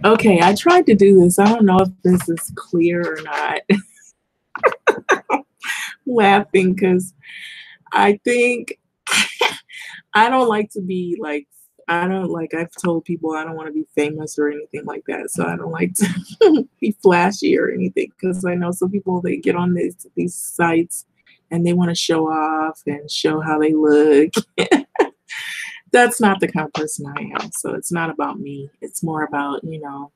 Okay, I tried to do this. I don't know if this is clear or not. Laughing because I think I don't like to be like I don't like I've told people I don't want to be famous or anything like that. So I don't like to be flashy or anything because I know some people they get on these sites and they want to show off and show how they look. That's not the kind of person I am. So it's not about me. It's more about, the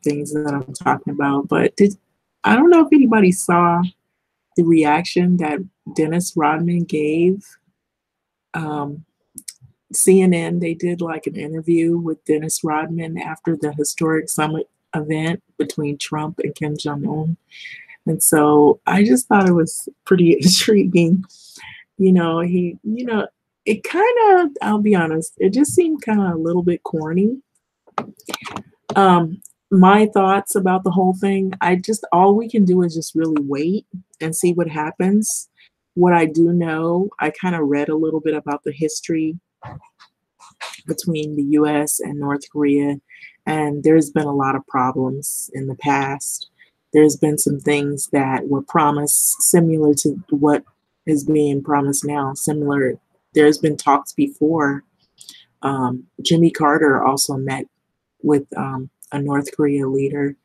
things that I'm talking about. But I don't know if anybody saw the reaction that Dennis Rodman gave. Um, CNN, they did like an interview with Dennis Rodman after the historic summit event between Trump and Kim Jong Un. And so I just thought it was pretty intriguing. It kind of, I'll be honest, it just seemed kind of a little bit corny. My thoughts about the whole thing, all we can do is just really wait and see what happens. What I do know, I kind of read a little bit about the history between the US and North Korea, and there's been a lot of problems in the past. There's been some things that were promised similar to what is being promised now. There's been talks before. Jimmy Carter also met with a North Korea leader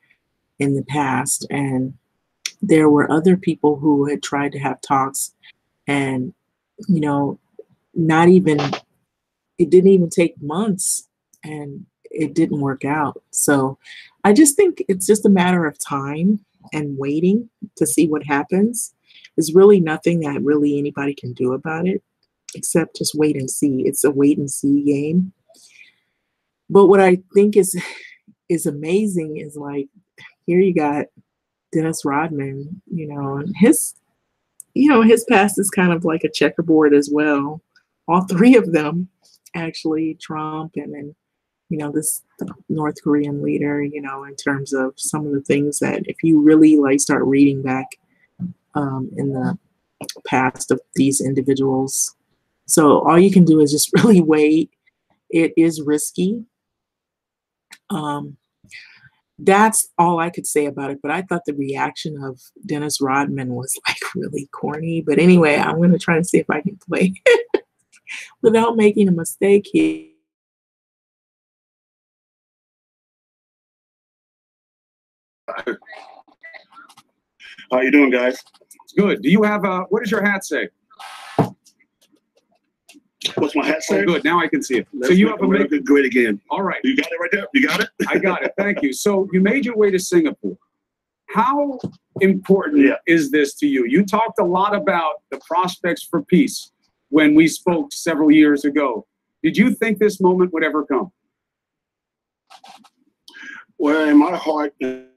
in the past, and there were other people who had tried to have talks, and not even it didn't even take months, and it didn't work out. So I just think it's just a matter of time and waiting to see what happens. There's really nothing that really anybody can do about it except just wait and see. It's a wait and see game. But what I think is amazing is like here you got Dennis Rodman, and his past is kind of like a checkerboard as well. All three of them, actually, Trump and then, this North Korean leader, in terms of some of the things that if you really like start reading back in the past of these individuals. So all you can do is just really wait. It is risky. That's all I could say about it. But I thought the reaction of Dennis Rodman was like really corny. But anyway, I'm going to try to see if I can play without making a mistake here. How you doing, guys? It's good. Do you have what does your hat say? What's my hat say? Oh, good. Now I can see it. So you have a great again. All right. You got it right there? You got it? I got it. Thank you. So you made your way to Singapore. How important is this to you? You talked a lot about the prospects for peace when we spoke several years ago. Did you think this moment would ever come? Well, in my heart, to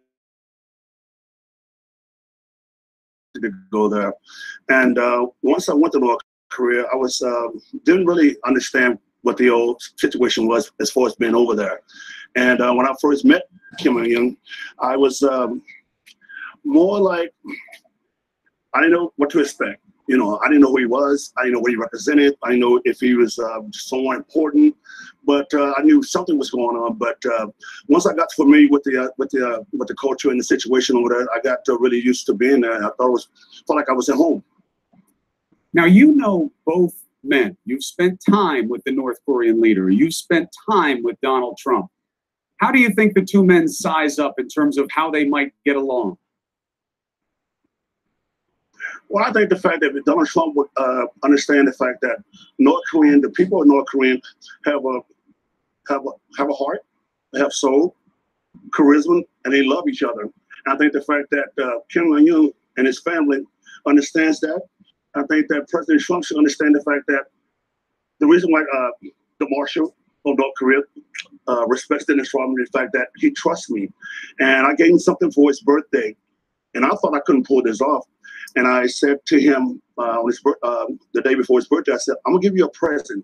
go there. And once I went to North Korea, I was didn't really understand what the old situation was as far as being over there. And when I first met Kim Jong-un, I was more like, I didn't know what to expect. I didn't know who he was. I didn't know what he represented. I didn't know if he was someone important, but I knew something was going on. But once I got familiar with the culture and the situation over there, I got really used to being there. I felt like I was at home. Now, you know both men. You've spent time with the North Korean leader. You've spent time with Donald Trump. How do you think the two men size up in terms of how they might get along? Well, I think the fact that Donald Trump would understand the fact that the people of North Korea have a heart, they have soul, charisma, and they love each other. And I think the fact that Kim Jong-un and his family understands that. I think that President Trump should understand the fact that the reason why the Marshal of North Korea respects Dennis Rodman is the fact that he trusts me. And I gave him something for his birthday. And I thought I couldn't pull this off. And I said to him the day before his birthday, I said, I'm going to give you a present.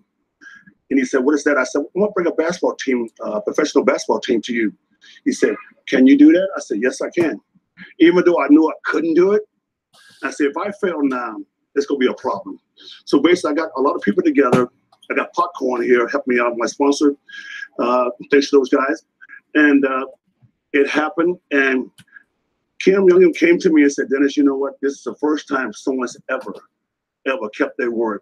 And he said, what is that? I said, I'm going to bring a basketball team, professional basketball team to you. He said, can you do that? I said, yes, I can. Even though I knew I couldn't do it, I said, if I fail now, it's going to be a problem. So basically, I got a lot of people together, I got popcorn here, help me out, my sponsor. Thanks to those guys. And it happened, and Kim Jong-un came to me and said, Dennis, you know what? This is the first time someone's ever kept their word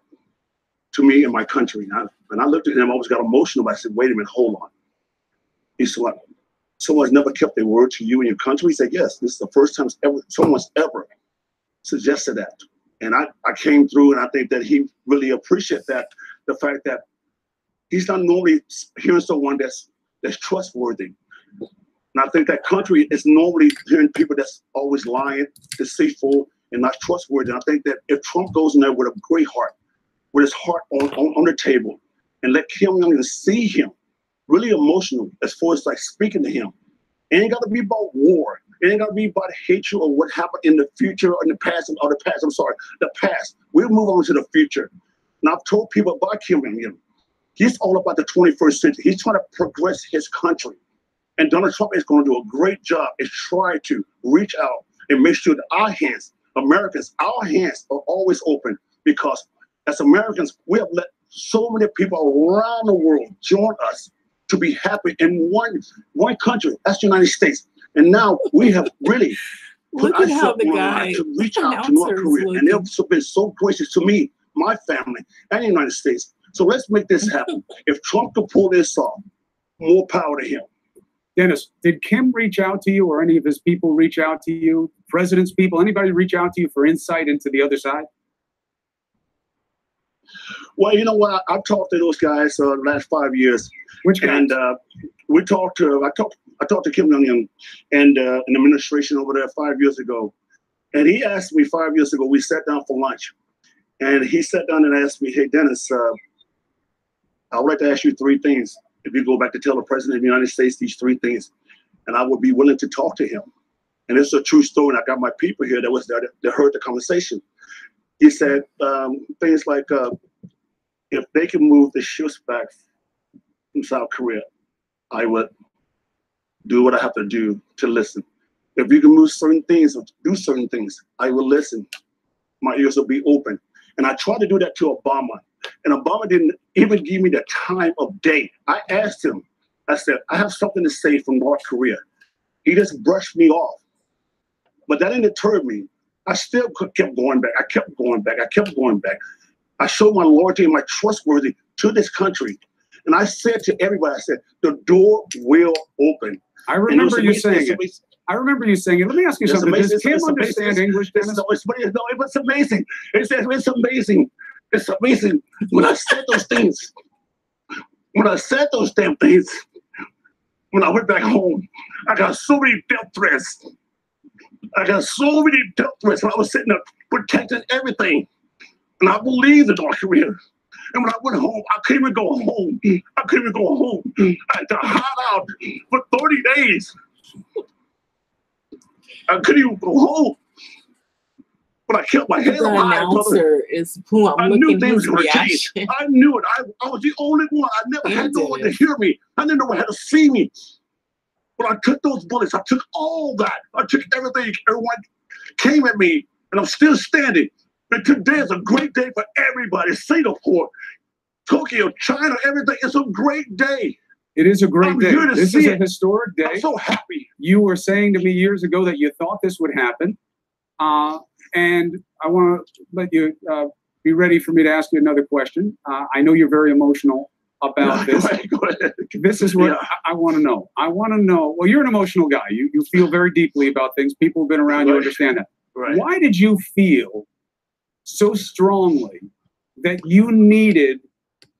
to me in my country. And I looked at him, I always got emotional. I said, wait a minute, hold on. He said, what? Someone's never kept their word to you in your country? He said, yes, this is the first time someone's ever suggested that. And I came through, and I think that he really appreciated that, the fact that he's not normally hearing someone that's trustworthy. And I think that country is normally hearing people that's always lying, deceitful, and not trustworthy. And I think that if Trump goes in there with a great heart, with his heart on the table, and let Kim Jong-un see him, really emotional as far as like speaking to him. It ain't got to be about war. It ain't got to be about hatred or what happened in the future or in the past, or the past. I'm sorry, the past. We'll move on to the future. And I've told people about Kim Jong-un. He's all about the 21st century. He's trying to progress his country. And Donald Trump is going to do a great job in trying to reach out and make sure that our hands, Americans, our hands are always open, because as Americans, we have let so many people around the world join us to be happy in one country. That's the United States. And now we have really put Look at how ourselves the on guy line to reach out to North Korea. And they've been so gracious to me, my family, and the United States. So let's make this happen. If Trump can pull this off, more power to him. Dennis, did Kim reach out to you, or any of his people reach out to you? President's people, anybody reach out to you for insight into the other side? Well, you know what? I've talked to those guys the last 5 years. Which guys? And I talked to Kim Jong-un and an administration over there 5 years ago. And he asked me 5 years ago, we sat down for lunch. And he sat down and asked me, hey, Dennis, I would like to ask you three things. If you go back to tell the president of the United States these three things, and I would be willing to talk to him. And it's a true story. And I got my people here that was there that heard the conversation. He said things like, if they can move the ships back from South Korea, I would do what I have to do to listen. If you can move certain things or do certain things, I will listen. My ears will be open. And I tried to do that to Obama. And Obama didn't even give me the time of day. I asked him, I said, I have something to say from North Korea. He just brushed me off. But that didn't deter me. I still kept going back. I kept going back. I kept going back. I showed my loyalty and my trustworthy to this country. And I said to everybody, I said, the door will open. I remember you saying it. I remember you saying it. Let me ask you something. Does Kim understand English, Dennis? It's amazing. It's amazing. It's amazing. When I said those things, when I said those damn things, when I went back home, I got so many death threats. I got so many death threats when I was sitting there protecting everything. And I believed in North Korea. And when I went home, I couldn't even go home. I couldn't even go home. I had to hide out for 30 days. I couldn't even go home. But I kept my head The up high, announcer is who I'm looking at his reaction. I knew it. I was the only one. I never had no one to hear me. I didn't know one had to see me. But I took those bullets. I took all that. I took everything. Everyone came at me, and I'm still standing. And today is a great day for everybody. Singapore, Tokyo, China, everything. It's a great day. It is a great day. This is a historic day. I'm so happy. You were saying to me years ago that you thought this would happen. And I want to let you be ready for me to ask you another question. I know you're very emotional about this. Go ahead. This is what I want to know. I want to know, well, you're an emotional guy. You feel very deeply about things. People who've been around you understand that. Right. Why did you feel so strongly that you needed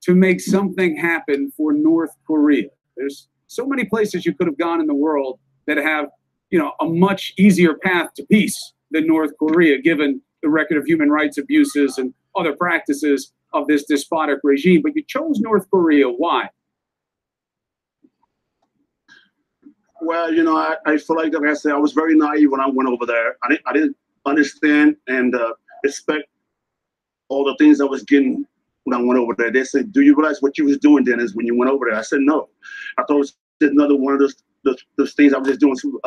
to make something happen for North Korea? There's so many places you could have gone in the world that have, a much easier path to peace than North Korea, given the record of human rights abuses and other practices of this despotic regime. But you chose North Korea. Why? Well, I feel like I said, I was very naive when I went over there. I didn't understand and expect all the things I was getting when I went over there. They said, do you realize what you was doing, Dennis, when you went over there? I said, no. I thought it was just another one of those things I was just doing some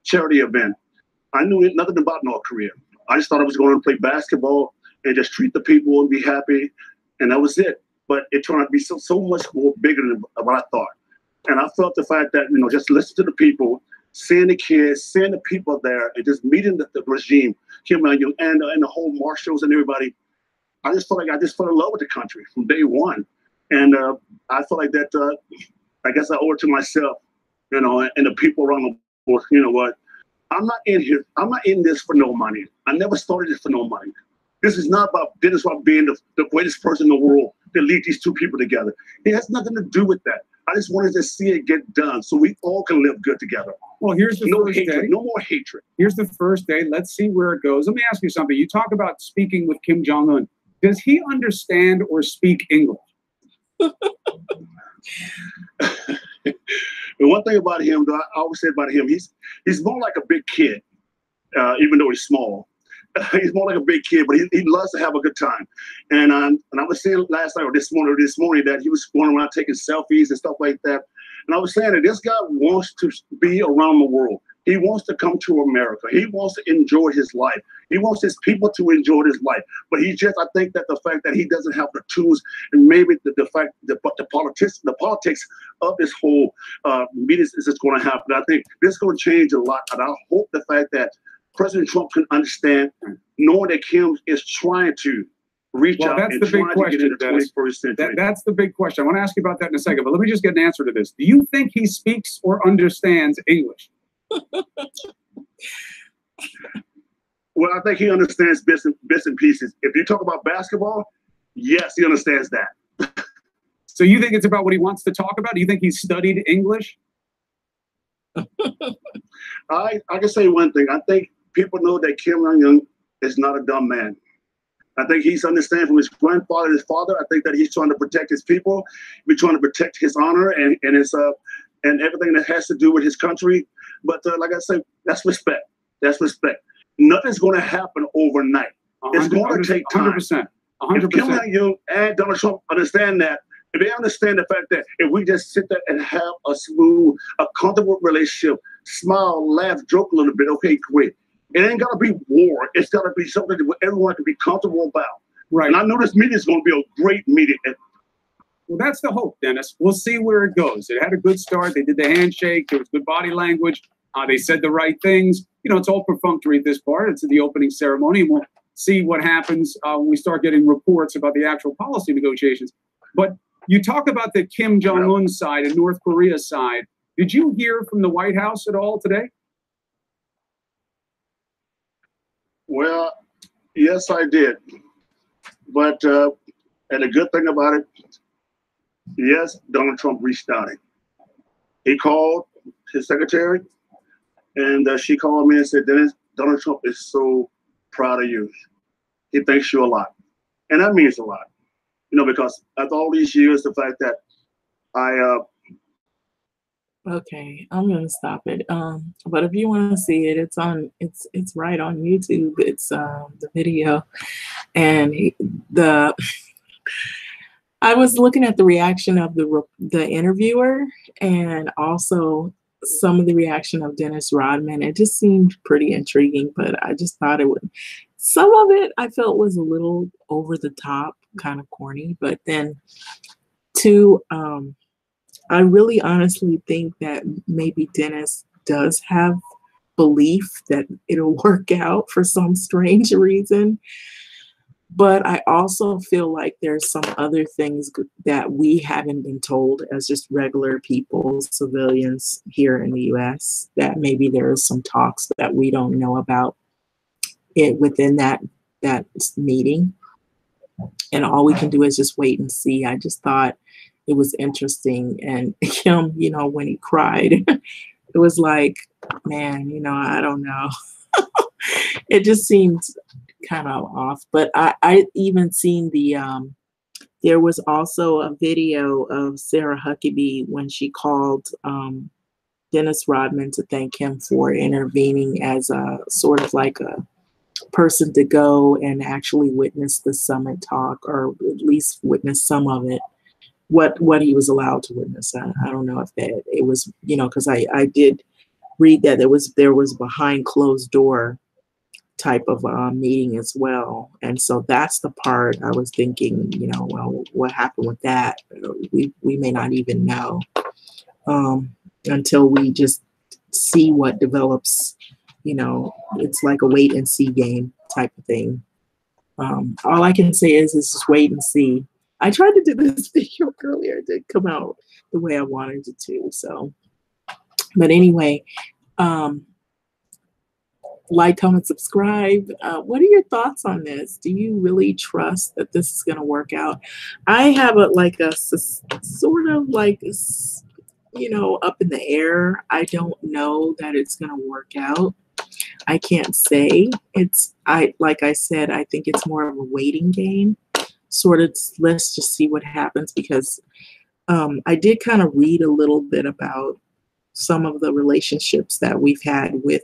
charity event. I knew nothing about North Korea. I just thought I was going to play basketball and just treat the people and be happy. And that was it. but it turned out to be so much more bigger than what I thought. And I felt the fact that, just listen to the people, seeing the kids, seeing the people there, and just meeting the regime, Kim Jong-un, and the whole marshals and everybody. I just felt like I just fell in love with the country from day one. And I felt like that, I guess I owe it to myself, and the people around the world. You know what? I'm not in here. I'm not in this for no money. I never started it for no money. This is not about Dennis Rodman being the greatest person in the world to lead these two people together. It has nothing to do with that. I just wanted to see it get done so we all can live good together. Well, here's the no first hatred, day. no more hatred. Here's the first day. Let's see where it goes. Let me ask you something. You talk about speaking with Kim Jong-un. Does he understand or speak English? And one thing about him, though, I always say about him, he's more like a big kid, even though he's small. He's more like a big kid, but he loves to have a good time. And I was saying last night or this morning that he was going around taking selfies and stuff like that. And I was saying that this guy wants to be around the world. He wants to come to America. He wants to enjoy his life. He wants his people to enjoy his life. But I think that the fact that he doesn't have the tools, and maybe the fact that the politics of this whole meeting is just going to happen. I think this is going to change a lot. And I hope the fact that President Trump can understand, knowing that Kim is trying to reach out and trying to get into the 21st century. That's the big question. I want to ask you about that in a second, but let me just get an answer to this. Do you think he speaks or understands English? Well, I think he understands bits and pieces. If you talk about basketball, yes, he understands that. So you think it's about what he wants to talk about? Do you think he's studied English? I can say one thing. I think people know that Kim Jong-un is not a dumb man. I think he's understanding from his grandfather, his father. I think that he's trying to protect his people. He's trying to protect his honor and his and everything that has to do with his country. But like I said, that's respect. That's respect. Nothing's going to happen overnight. It's going to take time. 100%. 100%. If Kim Jong-un and Donald Trump understand that, if they understand the fact that if we just sit there and have a smooth, a comfortable relationship, smile, laugh, joke a little bit, okay, great. It ain't got to be war. It's got to be something that everyone can be comfortable about. Right. And I know this meeting is going to be a great meeting. Well, that's the hope, Dennis. We'll see where it goes. It had a good start. They did the handshake. There was good body language. They said the right things. It's all perfunctory at this part. It's the opening ceremony. And we'll see what happens when we start getting reports about the actual policy negotiations. But you talk about the Kim Jong-un side and North Korea side. Did you hear from the White House at all today? Well, yes, I did. But, and the good thing about it, yes, Donald Trump reached out. He called his secretary, and she called me and said, Dennis, Donald Trump is so proud of you. He thanks you a lot. And that means a lot, because after all these years, the fact that Okay, I'm gonna stop it. But if you want to see it, it's right on YouTube. It's the video, and I was looking at the reaction of the interviewer, and also some of the reaction of Dennis Rodman. It just seemed pretty intriguing, but I just thought some of it I felt was a little over the top, kind of corny. But then, I really honestly think that maybe Dennis does have belief that it'll work out for some strange reason. But I also feel like there's some other things that we haven't been told as just regular people, civilians here in the US, that maybe there are some talks that we don't know about it within that meeting. And all we can do is just wait and see. I just thought it was interesting. And him, when he cried, it was like, man, I don't know. It just seemed kind of off. But I even seen there was also a video of Sarah Huckabee when she called Dennis Rodman to thank him for intervening as a sort of like a person to go and actually witness the summit talk, or at least witness some of it. What he was allowed to witness. I don't know if that it was, because I did read that there was behind closed door type of meeting as well. And so that's the part I was thinking, well, what happened with that? We may not even know until we just see what develops. It's like a wait and see game type of thing. All I can say is just wait and see. I tried to do this video earlier. It didn't come out the way I wanted it to. So, but anyway, like, comment, subscribe. What are your thoughts on this? Do you really trust that this is going to work out? I have a sort of like, up in the air. I don't know that it's going to work out. I can't say. Like I said, I think it's more of a waiting game. Sort of, let's just see what happens, because I did kind of read a little bit about some of the relationships that we've had with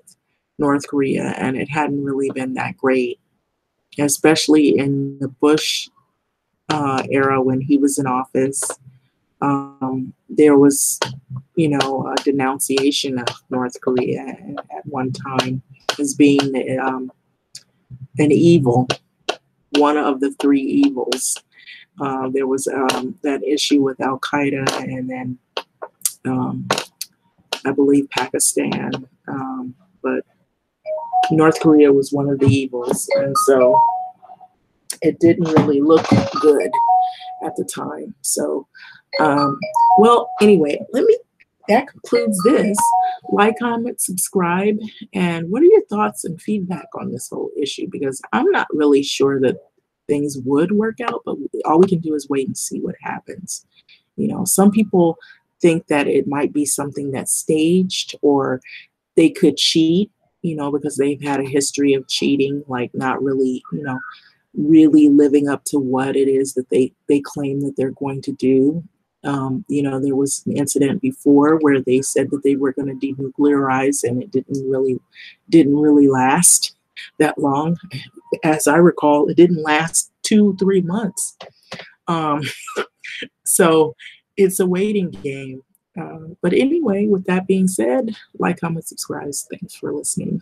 North Korea, and it hadn't really been that great, especially in the Bush era when he was in office. There was, a denunciation of North Korea at one time as being an evil, one of the three evils. There was that issue with Al Qaeda, and then I believe Pakistan, but North Korea was one of the evils, and so it didn't really look good at the time. So, well, anyway, that concludes this. Like, comment, subscribe, and what are your thoughts and feedback on this whole issue? Because I'm not really sure that things would work out, but all we can do is wait and see what happens. Some people think that it might be something that's staged, or they could cheat, because they've had a history of cheating, like not really, really living up to what it is that they claim that they're going to do. There was an incident before where they said that they were going to denuclearize, and it didn't really last that long. As I recall, it didn't last 2-3 months. So it's a waiting game. But anyway, with that being said, like, comment, subscribe. Thanks for listening.